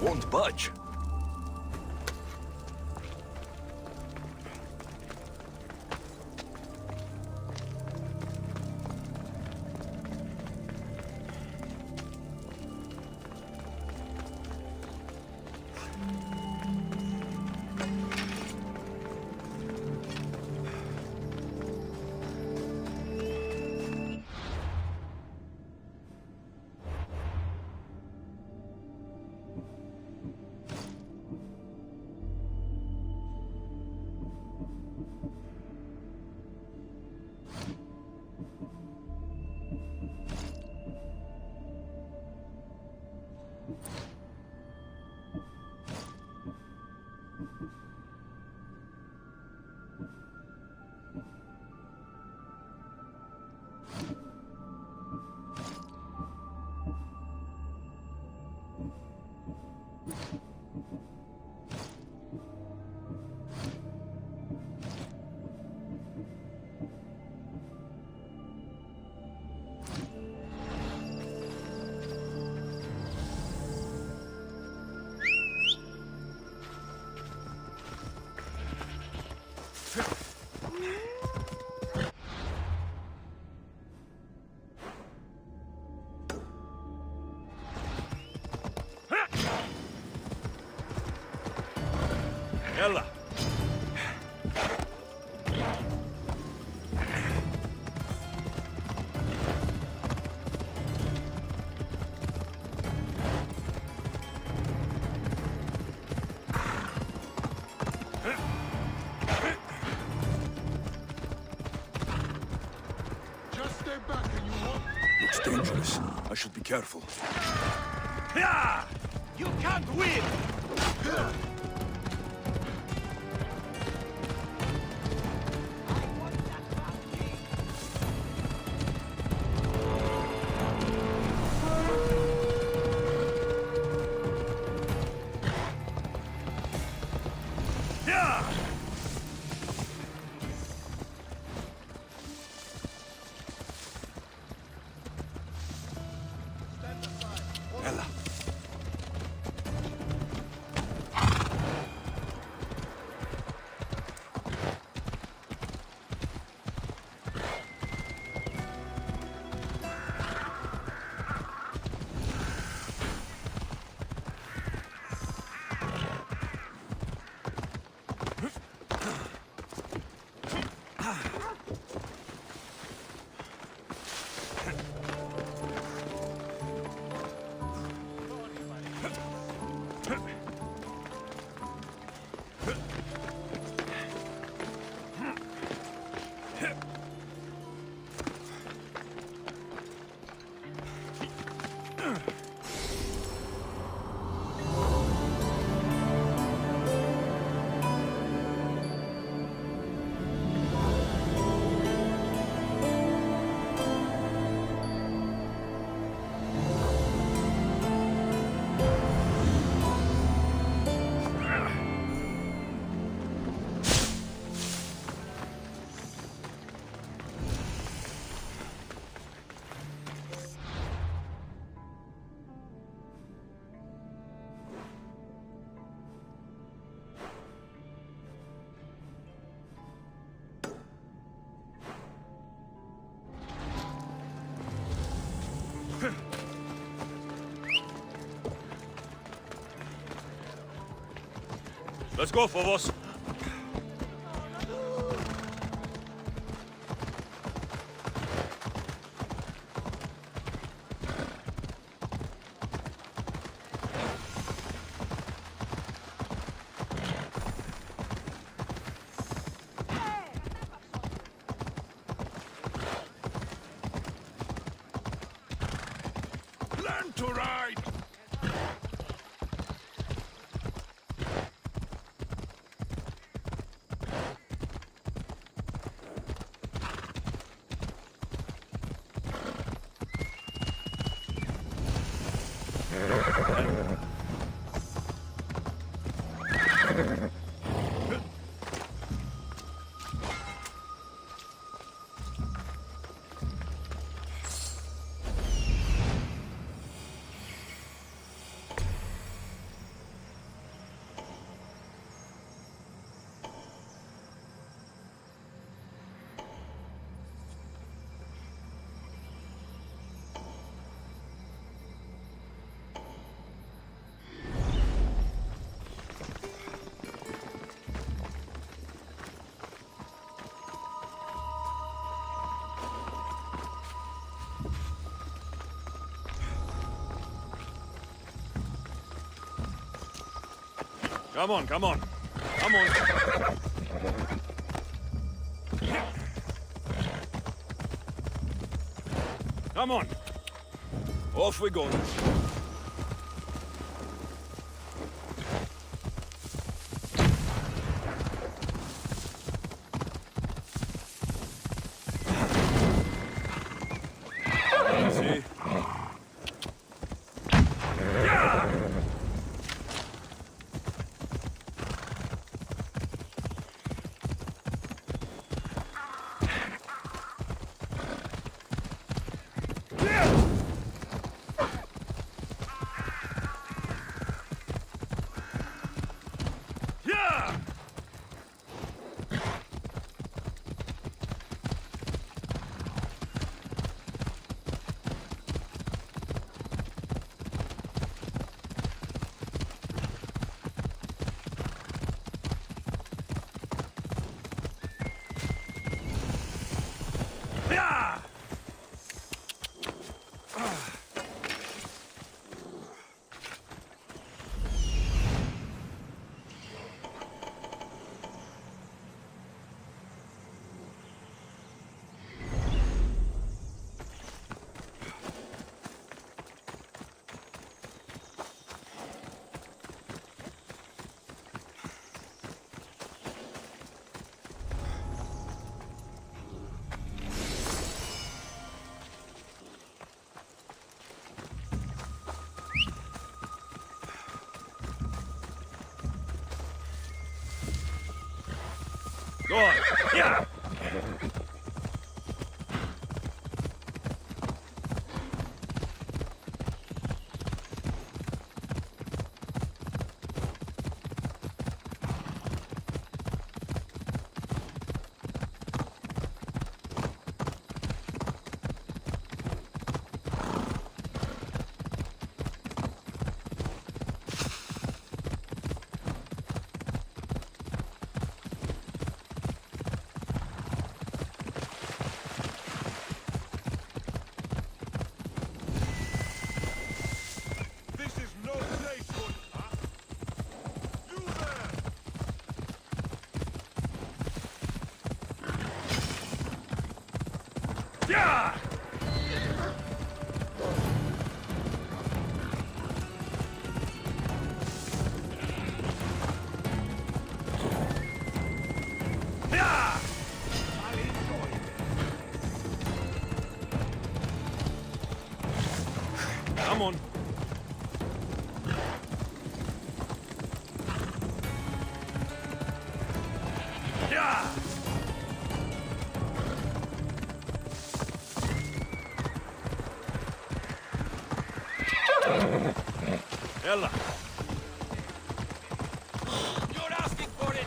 Won't budge. يلا. Just stay back and you won't. Looks dangerous. I should be careful. Yeah! You can't win! Yeah! Ella. Let's go, Phobos. Time to ride! Come on, come on. Come on. Come on. Off we go. See? Yeah! Yeah! Go on. Yeah! This is no place for... Huh? You there! Yeah! Yeah! I'll enjoy it. Come on. Yeah! Ella. You're asking for it!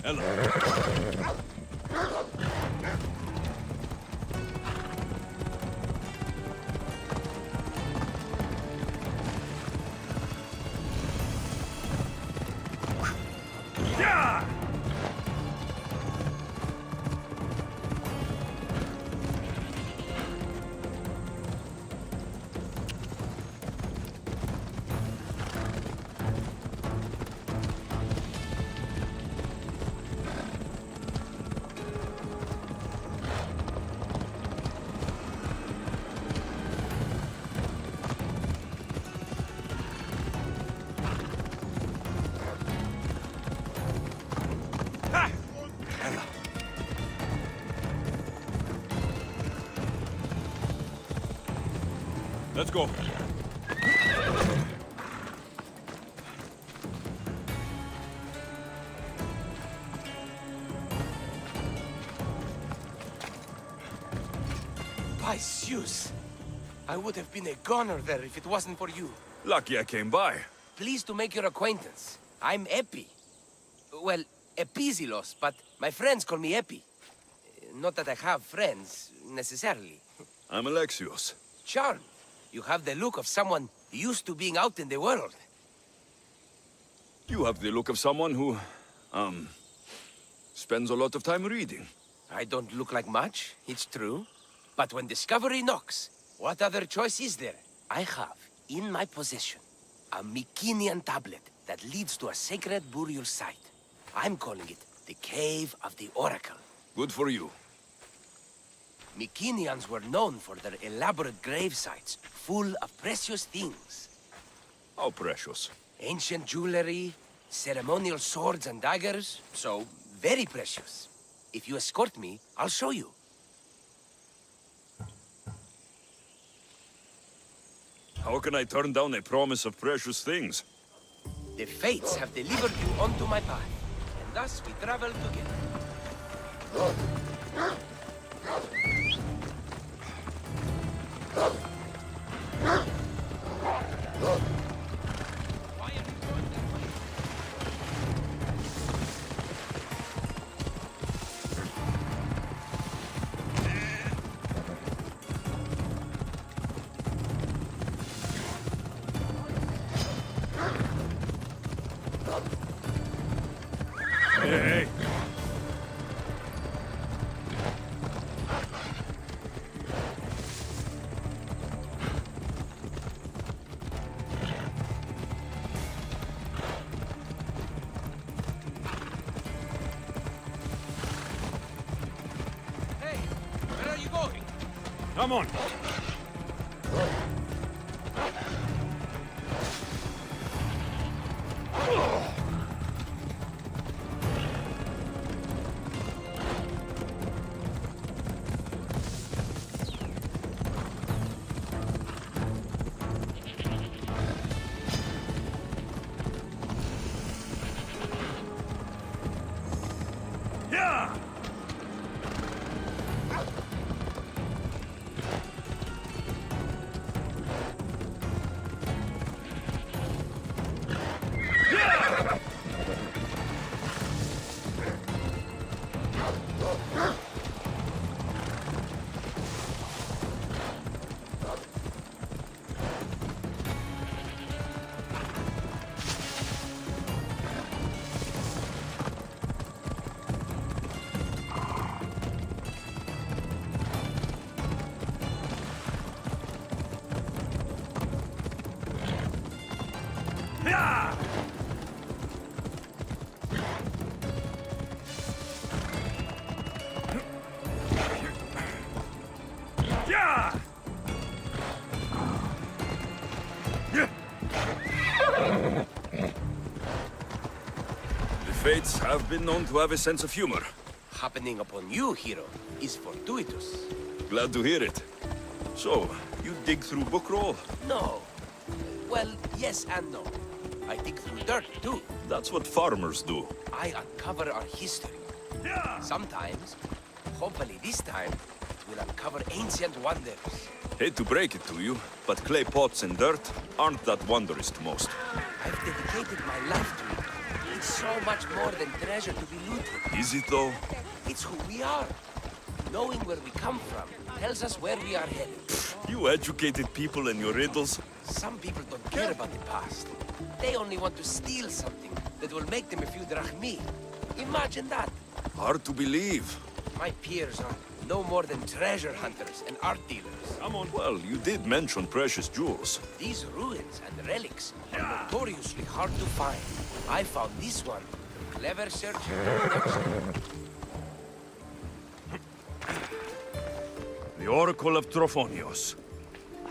Ella. Yeah! Let's go. By Zeus! I would have been a goner there if it wasn't for you. Lucky I came by. Pleased to make your acquaintance. I'm Epi. Well, Epizilos, but my friends call me Epi. Not that I have friends, necessarily. I'm Alexios. Charmed. You have the look of someone used to being out in the world. You have the look of someone who, spends a lot of time reading. I don't look like much, it's true. But when discovery knocks, what other choice is there? I have, in my possession, a Mycenaean tablet that leads to a sacred burial site. I'm calling it the Cave of the Oracle. Good for you. Mycenaeans were known for their elaborate grave sites, full of precious things. How precious. Ancient jewelry, ceremonial swords and daggers, so very precious. If you escort me, I'll show you. How can I turn down a promise of precious things? The fates have delivered you onto my path, and thus we travel together. Hey! Hey, where are you going? Come on! Yeah! Yeah! Yeah! The fates have been known to have a sense of humor. Happening upon you, hero, is fortuitous. Glad to hear it. So, you dig through bookroll? No. Well, yes and no. I dig through dirt, too. That's what farmers do. I uncover our history. Yeah! Sometimes, hopefully this time, it will uncover ancient wonders. Hate to break it to you, but clay pots and dirt aren't that wondrous to most. I've dedicated my life to it. It's so much more than treasure to be looted. Is it though? It's who we are. Knowing where we come from tells us where we are headed. You educated people and your riddles? Some people don't care about the past. They only want to steal something that will make them a few drachmi. Imagine that. Hard to believe. My peers are no more than treasure hunters and art dealers. Come on. Well, you did mention precious jewels. These ruins and relics are notoriously hard to find. I found this one through clever searching and deduction. The Oracle of Trophonios.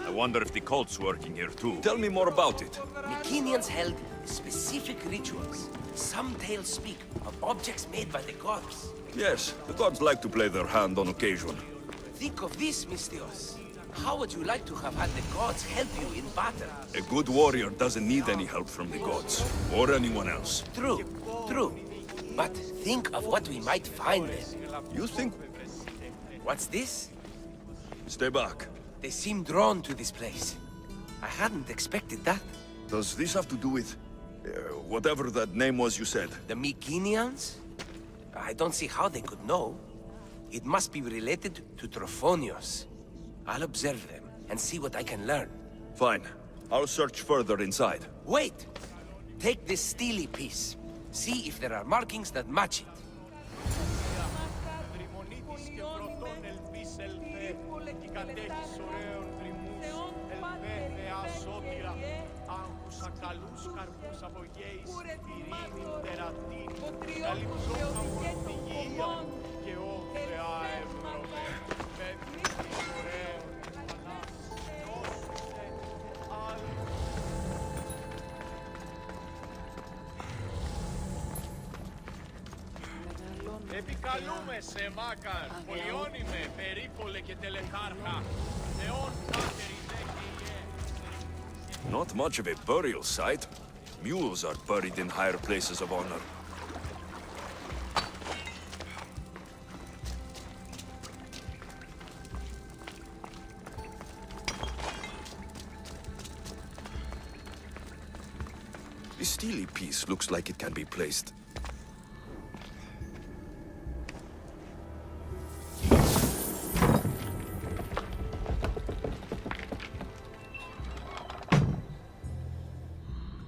I wonder if the cult's working here too. Tell me more about it. Mycenaeans held specific rituals. Some tales speak of objects made by the gods. Yes, the gods like to play their hand on occasion. Think of this, Mystios. How would you like to have had the gods help you in battle? A good warrior doesn't need any help from the gods, or anyone else. True, true. But think of what we might find there. You think... What's this? Stay back. They seem drawn to this place. I hadn't expected that. Does this have to do with... whatever that name was you said? The Mycenaeans? I don't see how they could know. It must be related to Trophonios. I'll observe them and see what I can learn. Fine. I'll search further inside. Wait! Take this steely piece. See if there are markings that match it. Επικαλούμε σε Μάκαν, πολιώνυμε, περίπολε και τελεχάρχα, Θεόν πάτερ ημέ. Not much of a burial site. Mules are buried in higher places of honor. The steely piece looks like it can be placed.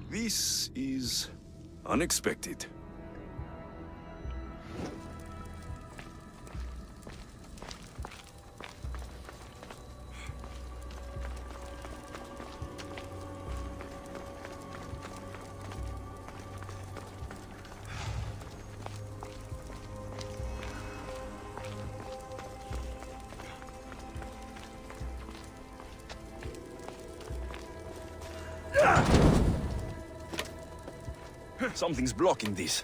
This is unexpected. Something's blocking this.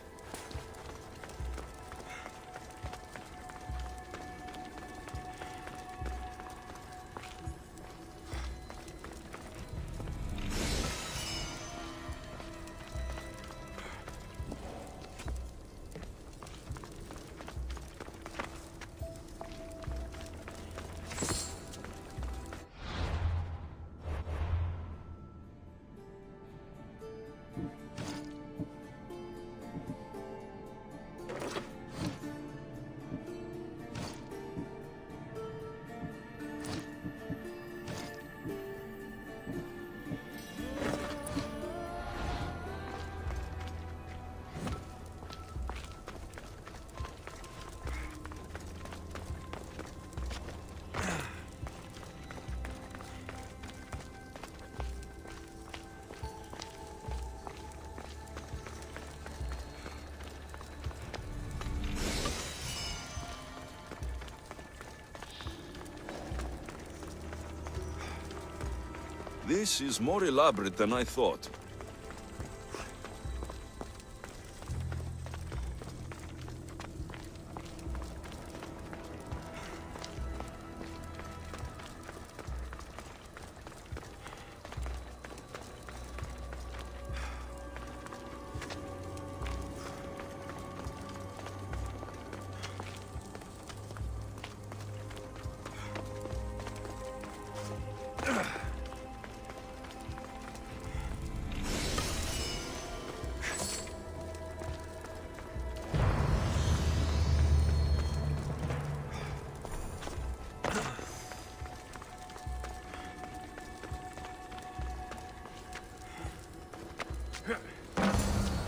This is more elaborate than I thought.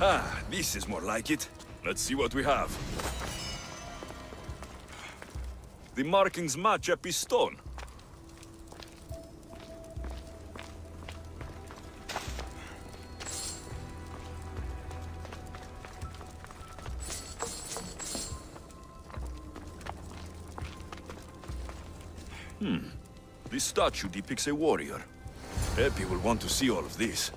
Ah, this is more like it. Let's see what we have. The markings match a piston. This statue depicts a warrior. Epi will want to see all of this.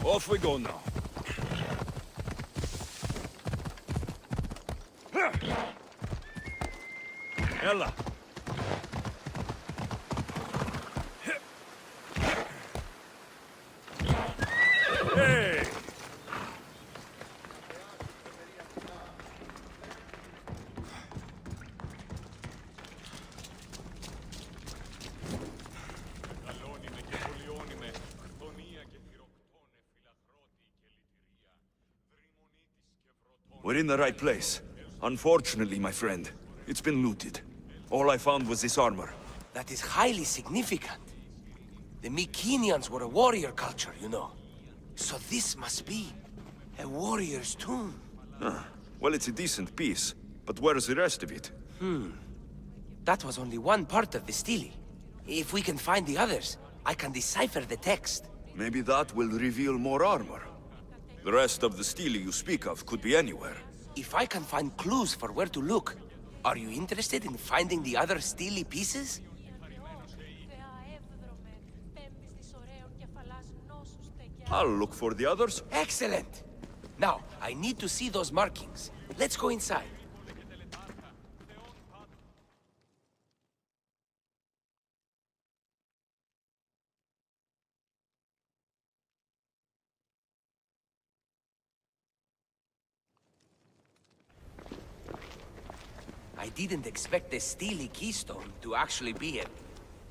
Off we go now. Ella. Hey! Καλώνει και πολιώνει με χτονία και χειροκτώνε, φυλαχρώτη και λυτηρία. Δρυμονίτης και βρωτών. We're in the right place. Unfortunately, my friend, it's been looted. All I found was this armor. That is highly significant. The Mycenaeans were a warrior culture, you know. So this must be a warrior's tomb. Well, it's a decent piece, but where's the rest of it? That was only one part of the stele. If we can find the others, I can decipher the text. Maybe that will reveal more armor. The rest of the stele you speak of could be anywhere. If I can find clues for where to look, are you interested in finding the other stele pieces? I'll look for the others. Excellent! Now, I need to see those markings. Let's go inside. I didn't expect the stele keystone to actually be a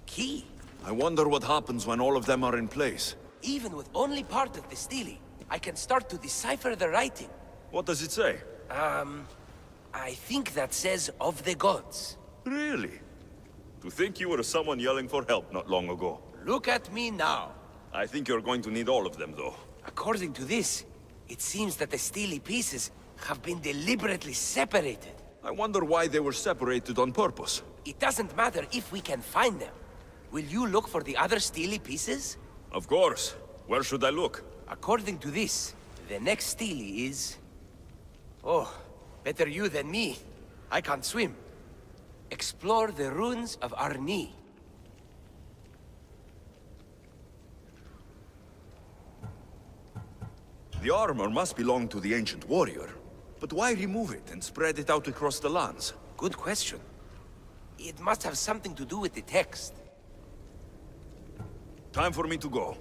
key. I wonder what happens when all of them are in place. Even with only part of the stele, I can start to decipher the writing. What does it say? I think that says of the gods. Really? To think you were someone yelling for help not long ago. Look at me now. I think you're going to need all of them, though. According to this, it seems that the stele pieces have been deliberately separated. I wonder why they were separated on purpose. It doesn't matter if we can find them. Will you look for the other stele pieces? Of course. Where should I look? According to this, the next stele is... Oh, better you than me. I can't swim. Explore the ruins of Arni. The armor must belong to the ancient warrior. But why remove it and spread it out across the lands? Good question. It must have something to do with the text. Time for me to go.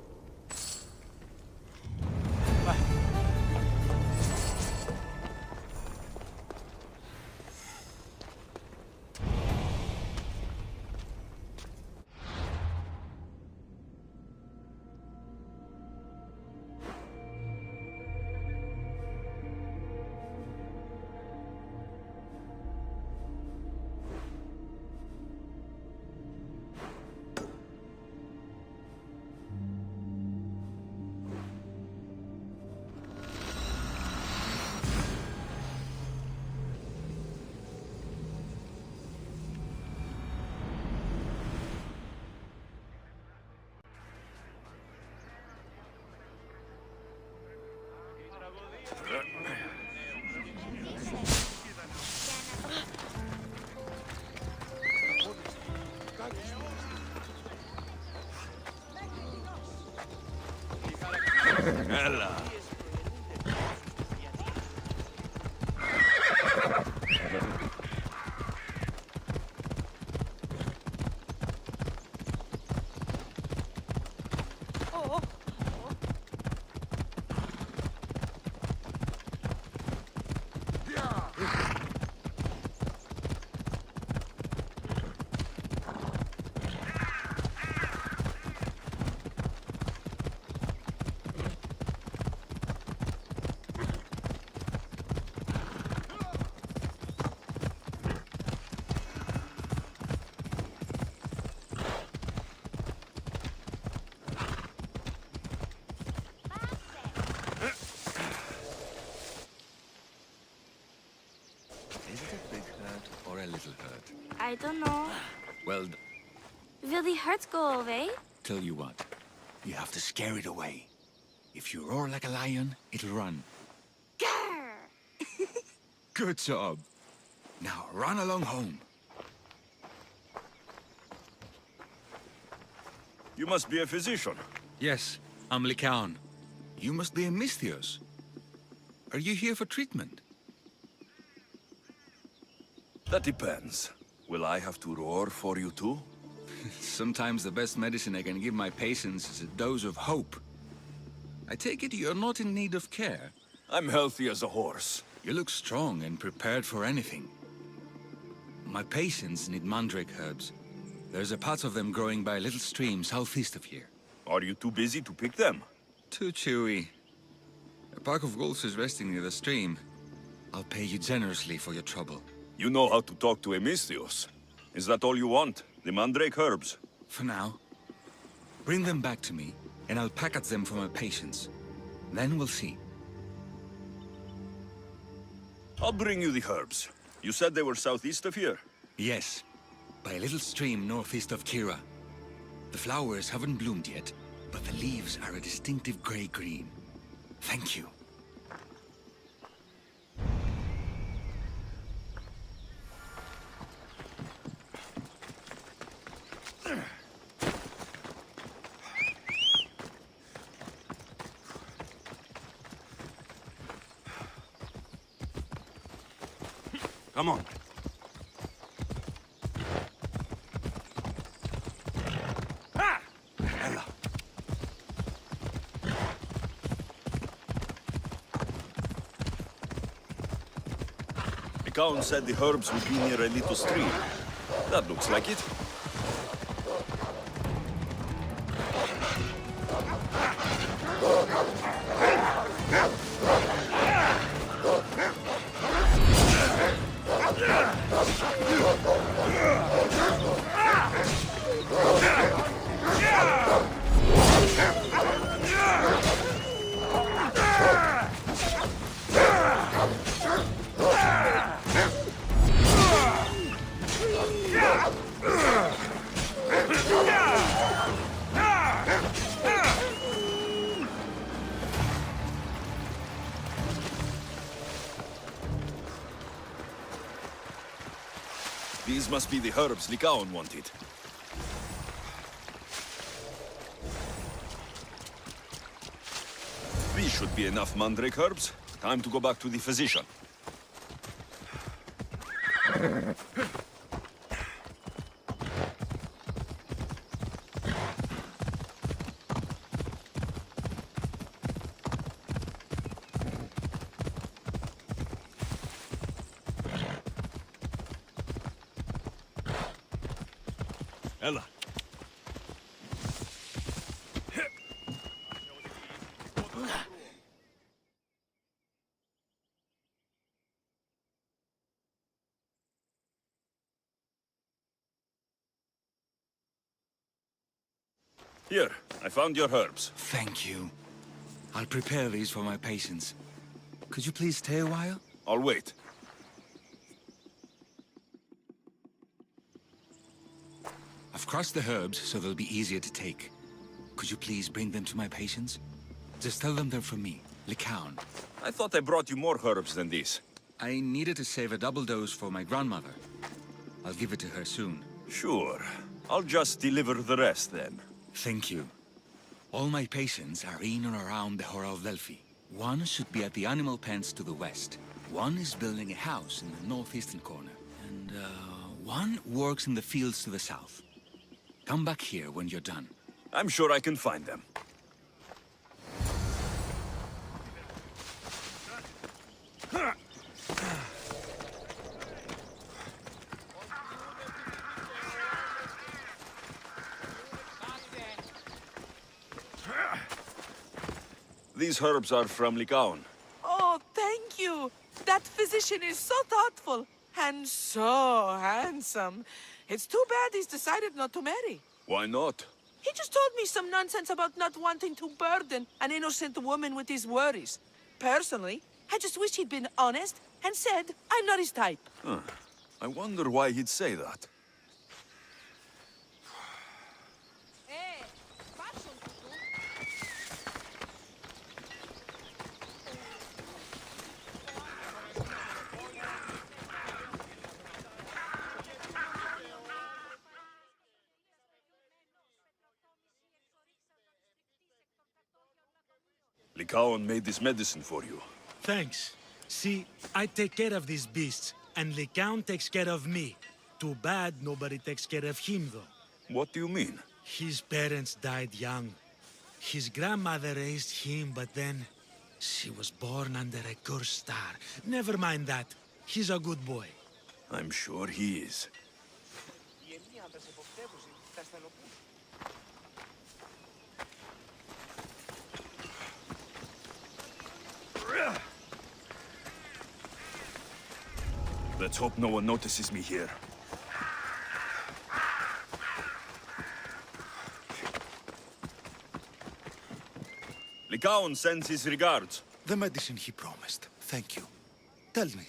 Έλα. a little hurt. I don't know. Well, Will the hurt go away? tell you what. You have to scare it away. If you roar like a lion, it'll run. Grr! Good job. Now run along home. You must be a physician. Yes, I'm Lycaon. You must be a Misthios. Are you here for treatment? That depends. Will I have to roar for you too? Sometimes the best medicine I can give my patients is a dose of hope. I take it you're not in need of care. I'm healthy as a horse. You look strong and prepared for anything. My patients need mandrake herbs. There's a patch of them growing by a little stream southeast of here. Are you too busy to pick them? Too chewy. A pack of wolves is resting near the stream. I'll pay you generously for your trouble. You know how to talk to Emistios. Is that all you want? The mandrake herbs? For now. Bring them back to me, and I'll package them for my patients. Then we'll see. I'll bring you the herbs. You said they were southeast of here? Yes, by a little stream northeast of Kira. The flowers haven't bloomed yet, but the leaves are a distinctive gray-green. Thank you. Come on. Ha! Ella. The Count said the herbs would be near a little stream. That looks like it. These must be the herbs Lycaon wanted. These should be enough mandrake herbs. Time to go back to the physician. Ella. Here, I found your herbs. Thank you. I'll prepare these for my patients. Could you please stay a while? I'll wait. I've crushed the herbs so they'll be easier to take. Could you please bring them to my patients? Just tell them they're from me, Lycaon. I thought I brought you more herbs than these. I needed to save a double dose for my grandmother. I'll give it to her soon. Sure. I'll just deliver the rest then. Thank you. All my patients are in and around the Hora of Delphi. One should be at the animal pens to the west. One is building a house in the northeastern corner. And, one works in the fields to the south. Come back here when you're done. I'm sure I can find them. These herbs are from Lycaon. Oh, thank you. That physician is so thoughtful and so handsome. It's too bad he's decided not to marry. Why not? He just told me some nonsense about not wanting to burden an innocent woman with his worries. Personally, I just wish he'd been honest and said I'm not his type. I wonder why he'd say that. Lycaon made this medicine for you. Thanks. See, I take care of these beasts, and Lycaon takes care of me. Too bad nobody takes care of him, though. What do you mean? His parents died young. His grandmother raised him, but then she was born under a cursed star. Never mind that. He's a good boy. I'm sure he is. Let's hope no one notices me here. Lycaon sends his regards. The medicine he promised. Thank you. Tell me,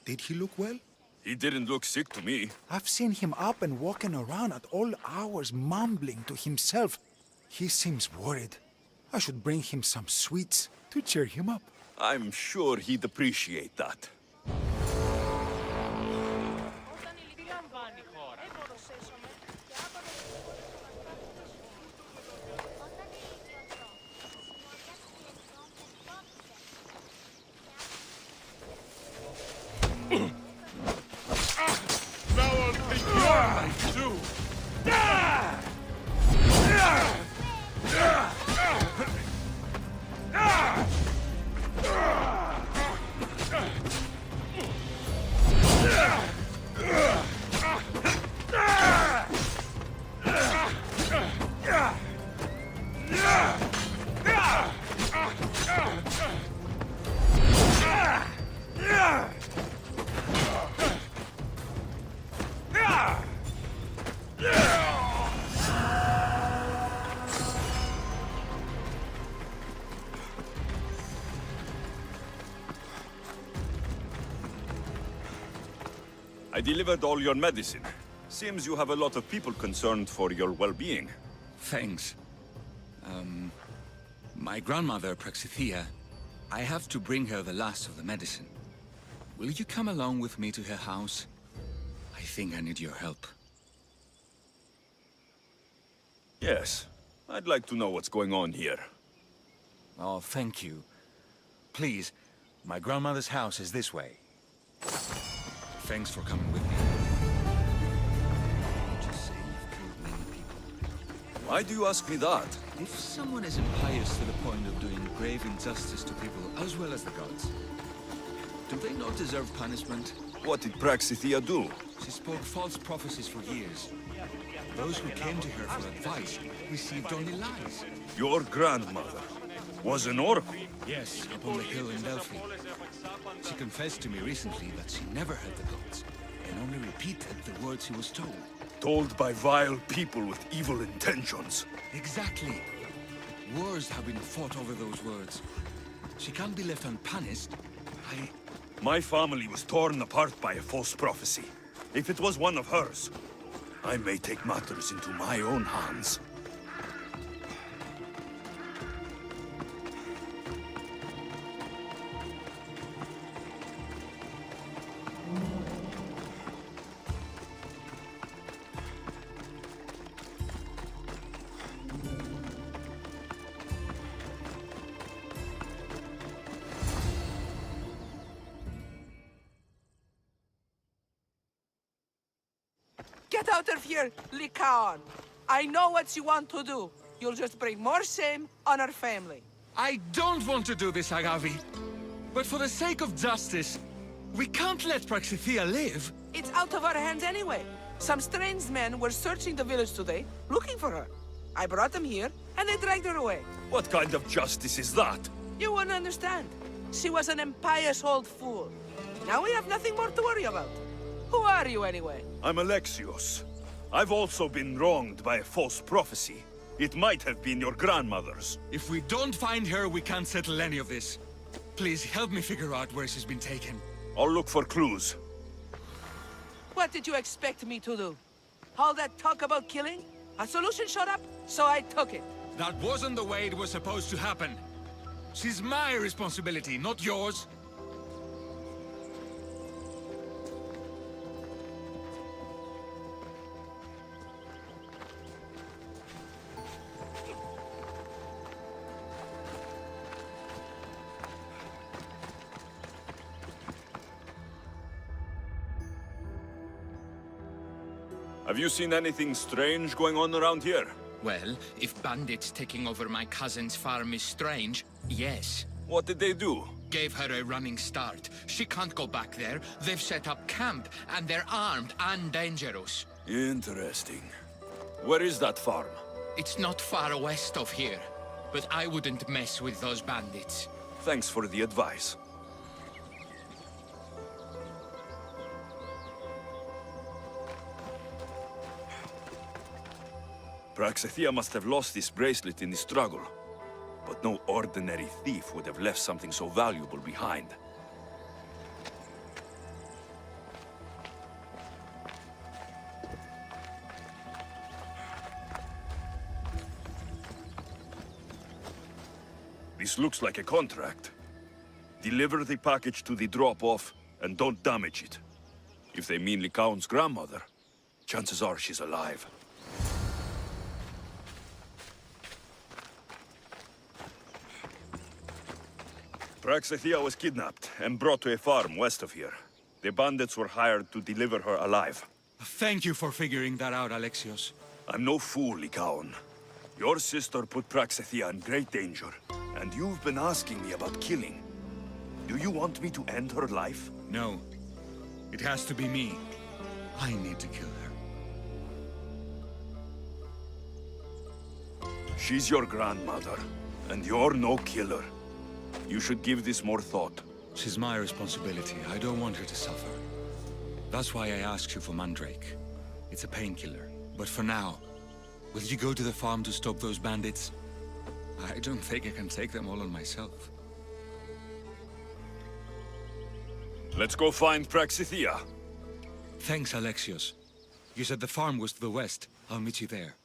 did he look well? He didn't look sick to me. I've seen him up and walking around at all hours, mumbling to himself. He seems worried. I should bring him some sweets to cheer him up. I'm sure he'd appreciate that. Now I'll take your life too! I delivered all your medicine. Seems you have a lot of people concerned for your well-being. Thanks. My grandmother, Praxithea, I have to bring her the last of the medicine. Will you come along with me to her house? I think I need your help. Yes. I'd like to know what's going on here. Oh, thank you. Please, my grandmother's house is this way. Thanks for coming with me. Just say you've killed many people. Why do you ask me that? If someone is impious to the point of doing grave injustice to people as well as the gods, do they not deserve punishment? What did Praxithea do? She spoke false prophecies for years. Those who came to her for advice received only lies. Your grandmother was an oracle. Yes, up on the hill in Delphi. She confessed to me recently that she never heard the gods, and only repeated the words she was told. Told by vile people with evil intentions. Exactly. Wars have been fought over those words. She can't be left unpunished. My family was torn apart by a false prophecy. If it was one of hers, I may take matters into my own hands. Get out of here, Lycaon. I know what you want to do. You'll just bring more shame on our family. I don't want to do this, Agavi. But for the sake of justice, we can't let Praxithea live. It's out of our hands anyway. Some strange men were searching the village today, looking for her. I brought them here, and they dragged her away. What kind of justice is that? You wouldn't understand. She was an impious old fool. Now we have nothing more to worry about. Who are you, anyway? I'm Alexios. I've also been wronged by a false prophecy. It might have been your grandmother's. If we don't find her, we can't settle any of this. Please help me figure out where she's been taken. I'll look for clues. what did you expect me to do? All that talk about killing? A solution showed up, so I took it. That wasn't the way it was supposed to happen. She's my responsibility, not yours. Have you seen anything strange going on around here? Well, if bandits taking over my cousin's farm is strange, yes. What did they do? Gave her a running start. She can't go back there. They've set up camp, and they're armed and dangerous. Interesting. Where is that farm? It's not far west of here, but I wouldn't mess with those bandits. Thanks for the advice. Praxithea must have lost this bracelet in the struggle. But no ordinary thief would have left something so valuable behind. This looks like a contract. Deliver the package to the drop-off, and don't damage it. If they mean Lycaon's grandmother, chances are she's alive. Praxithea was kidnapped and brought to a farm west of here. The bandits were hired to deliver her alive. Thank you for figuring that out, Alexios. I'm no fool, Lycaon. Your sister put Praxithea in great danger, and you've been asking me about killing. Do you want me to end her life? No. It has to be me. I need to kill her. She's your grandmother, and you're no killer. You should give this more thought. She's my responsibility. I don't want her to suffer. That's why I asked you for Mandrake. It's a painkiller. But for now, will you go to the farm to stop those bandits? I don't think I can take them all on myself. Let's go find Praxithea. Thanks, Alexios. You said the farm was to the west. I'll meet you there.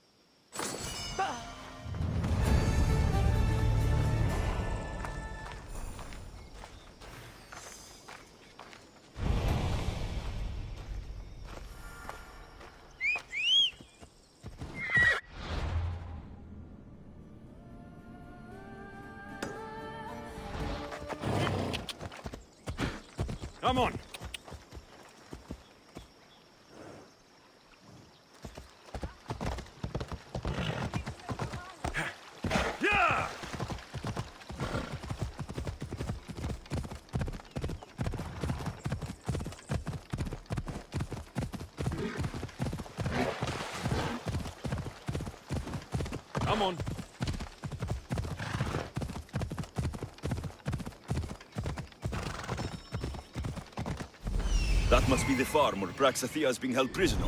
Come on! Yeah! Come on! That must be the farm where Praxithea is being held prisoner.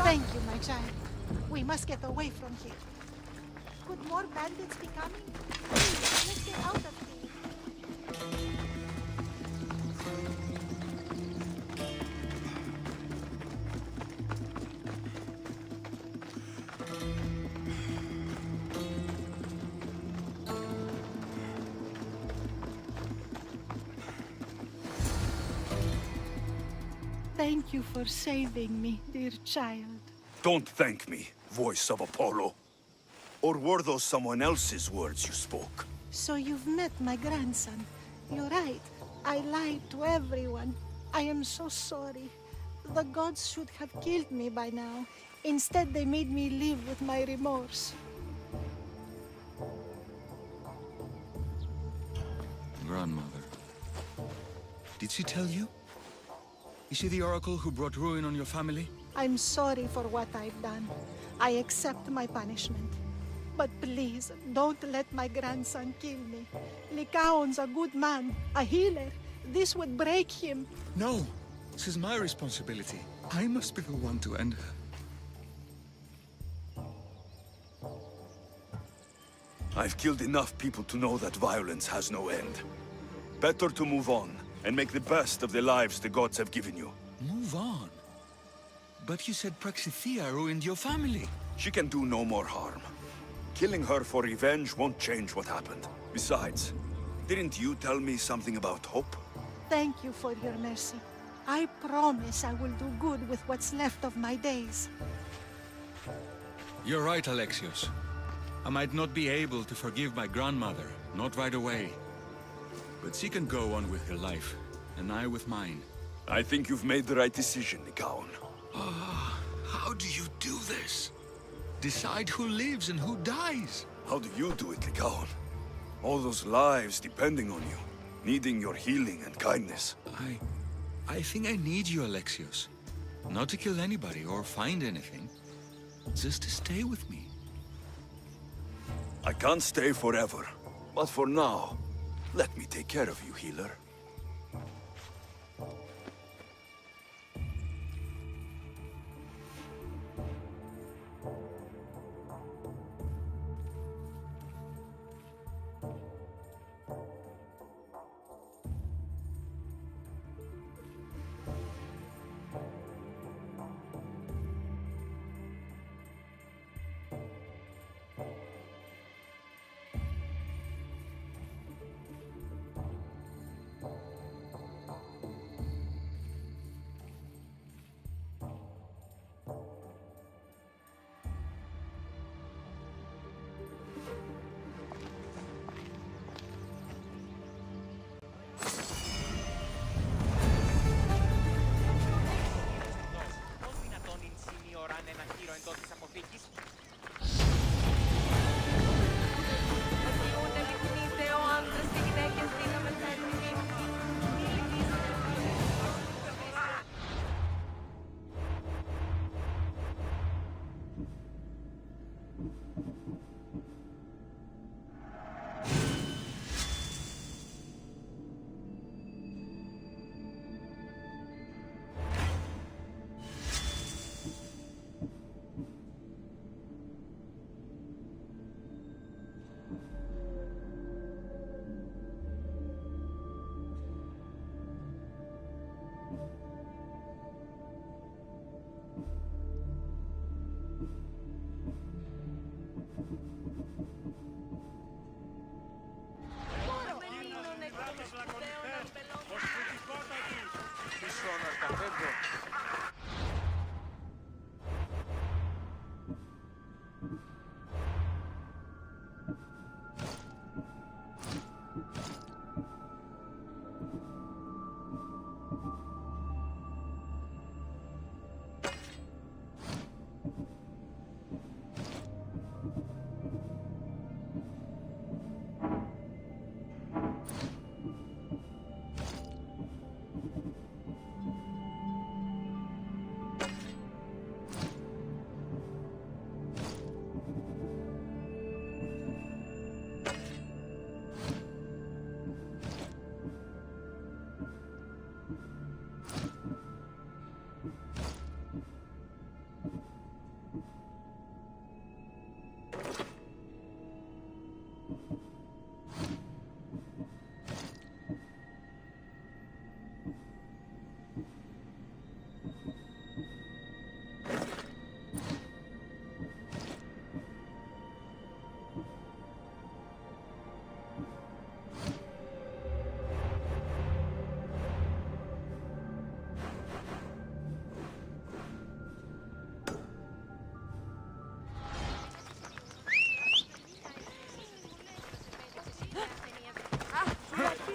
Thank you, my child. We must get away from here. Could more bandits be coming? Please, let's get out of here. Thank you for saving me, dear child. Don't thank me, voice of Apollo. Or were those someone else's words you spoke? So you've met my grandson. You're right. I lied to everyone. I am so sorry. The gods should have killed me by now. Instead, they made me live with my remorse. Grandmother. Did she tell you? Is she the oracle who brought ruin on your family? I'm sorry for what I've done. I accept my punishment. But please, don't let my grandson kill me. Lycaon's a good man, a healer. This would break him. No! This is my responsibility. I must be the one to end her. I've killed enough people to know that violence has no end. Better to move on, and make the best of the lives the gods have given you. Move on? But you said Praxithea ruined your family. She can do no more harm. Killing her for revenge won't change what happened. Besides, didn't you tell me something about hope? Thank you for your mercy. I promise I will do good with what's left of my days. You're right, Alexios. I might not be able to forgive my grandmother, not right away. But she can go on with her life, and I with mine. I think you've made the right decision, Lycaon. How do you do this? Decide who lives and who dies? How do you do it, Lycaon? All those lives depending on you, needing your healing and kindness. I think I need you, Alexios. Not to kill anybody or find anything. Just to stay with me. I can't stay forever, but for now, let me take care of you, healer.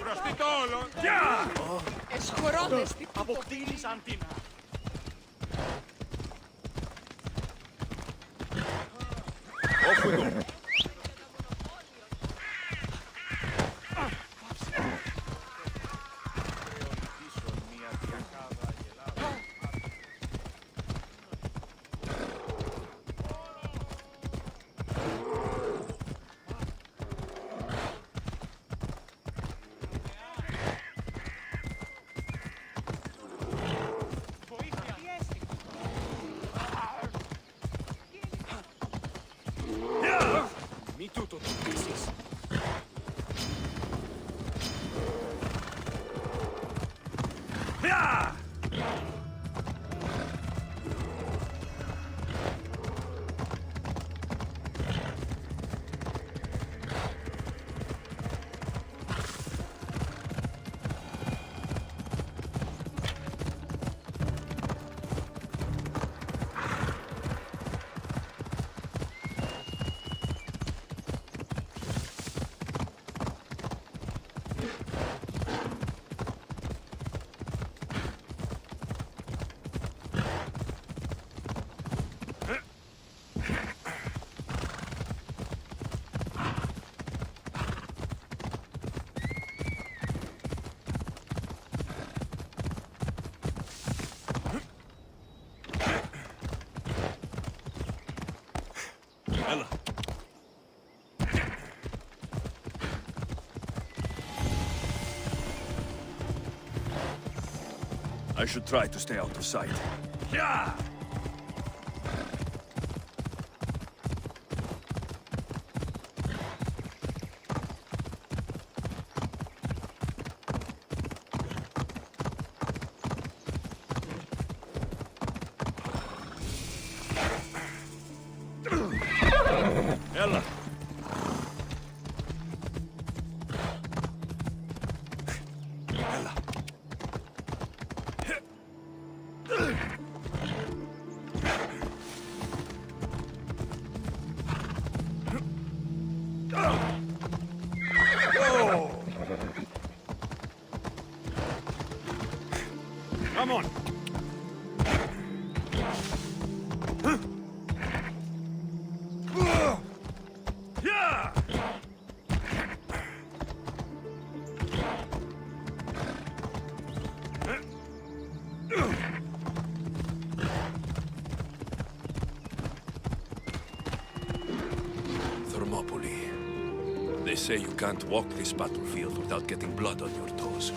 Προστιτόλο! Γεια! Αποκτήνησαν την... Off we go. Μη τούτο το πείσεις. Έλα. I should try to stay out of sight. Yeah! Έλα. Έλα. Come on. Thermopylae. They say you can't walk this battlefield without getting blood on your toes.